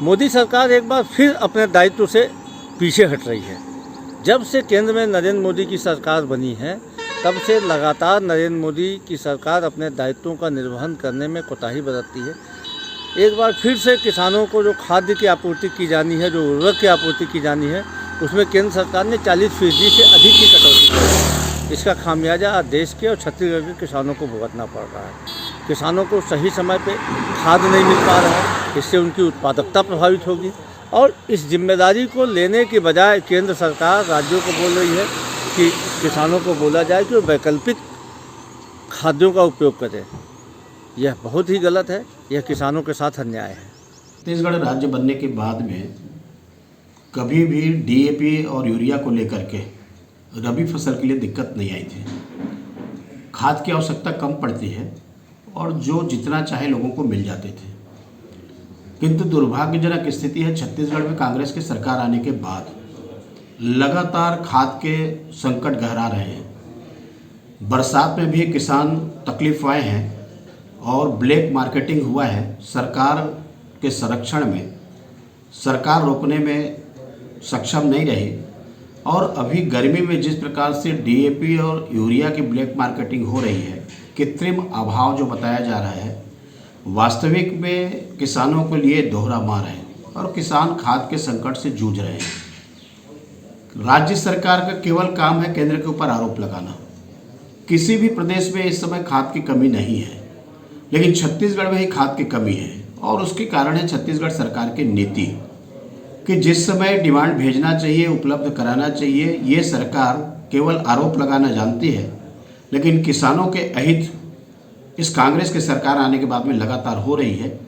मोदी सरकार एक बार फिर अपने दायित्व से पीछे हट रही है। जब से केंद्र में नरेंद्र मोदी की सरकार बनी है, तब से लगातार नरेंद्र मोदी की सरकार अपने दायित्वों का निर्वहन करने में कोताही बरतती है। एक बार फिर से किसानों को जो खाद्य की आपूर्ति की जानी है, जो उर्वरक की आपूर्ति की जानी है, उसमें केंद्र सरकार ने 40% से अधिक की कटौती की है। इसका खामियाजा आज देश के और छत्तीसगढ़ के किसानों को भुगतना पड़ रहा है। किसानों को सही समय पे खाद नहीं मिल पा रहा है, इससे उनकी उत्पादकता प्रभावित होगी। और इस जिम्मेदारी को लेने के बजाय केंद्र सरकार राज्यों को बोल रही है कि किसानों को बोला जाए कि वो वैकल्पिक खाद्यों का उपयोग करें। यह बहुत ही गलत है, यह किसानों के साथ अन्याय है। छत्तीसगढ़ राज्य बनने के बाद में कभी भी डीएपी और यूरिया को लेकर के रबी फसल के लिए दिक्कत नहीं आई थी। खाद की आवश्यकता कम पड़ती है और जो जितना चाहे लोगों को मिल जाते थे। किंतु दुर्भाग्यजनक स्थिति है, छत्तीसगढ़ में कांग्रेस की सरकार आने के बाद लगातार खाद के संकट गहरा रहे हैं। बरसात में भी किसान तकलीफ आए हैं और ब्लैक मार्केटिंग हुआ है। सरकार के संरक्षण में सरकार रोकने में सक्षम नहीं रही और अभी गर्मी में जिस प्रकार से डीएपी और यूरिया की ब्लैक मार्केटिंग हो रही है, कृत्रिम अभाव जो बताया जा रहा है, वास्तविक में किसानों के लिए दोहरा मार है और किसान खाद के संकट से जूझ रहे हैं। राज्य सरकार का केवल काम है केंद्र के ऊपर आरोप लगाना। किसी भी प्रदेश में इस समय खाद की कमी नहीं है, लेकिन छत्तीसगढ़ में ही खाद की कमी है और उसके कारण है छत्तीसगढ़ सरकार की नीति कि जिस समय डिमांड भेजना चाहिए, उपलब्ध कराना चाहिए, ये सरकार केवल आरोप लगाना जानती है। लेकिन किसानों के अहित इस कांग्रेस की सरकार आने के बाद में लगातार हो रही है।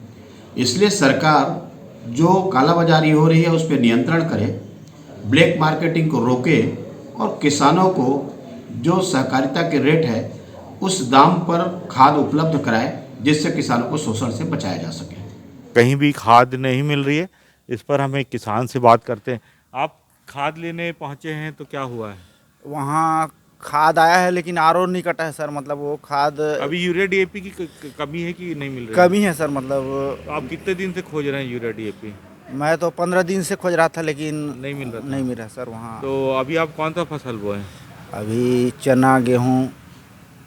इसलिए सरकार जो कालाबाजारी हो रही है उस पर नियंत्रण करे, ब्लैक मार्केटिंग को रोके और किसानों को जो सहकारिता के रेट है उस दाम पर खाद उपलब्ध कराए, जिससे किसानों को शोषण से बचाया जा सके। कहीं भी खाद नहीं मिल रही है, इस पर हम एक किसान से बात करते हैं। आप खाद लेने पहुंचे हैं तो क्या हुआ है? वहाँ खाद आया है लेकिन आरओ नहीं कटा है सर। मतलब वो खाद अभी यूरिया डीएपी की कमी है कि नहीं मिल रही? कमी है सर। मतलब तो आप कितने दिन से खोज रहे हैं यूरिया डीएपी? मैं तो 15 दिन से खोज रहा था लेकिन नहीं मिल रहा था। नहीं मिला सर वहाँ। तो अभी आप कौन सा फसल बोए हैं? अभी चना गेहूँ।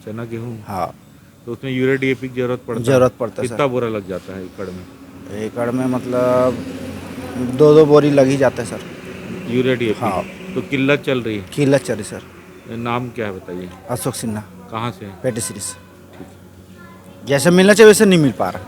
चना गेहूँ? हाँ। तो उसमें यूरिया डीएपी की जरूरत पड़ता है? सर। कितना बोरा लग जाता है एकड़ में? एकड़ में मतलब 2-2 बोरी लग ही जाता है सर यूरिया डीएपी। हाँ। तो किल्लत चल रही है? किल्लत चल रही सर। नाम क्या है बताइए? अशोक सिन्हा। कहाँ से? पेटी सीरीज। जैसे मिलना चाहिए वैसे नहीं मिल पा रहा।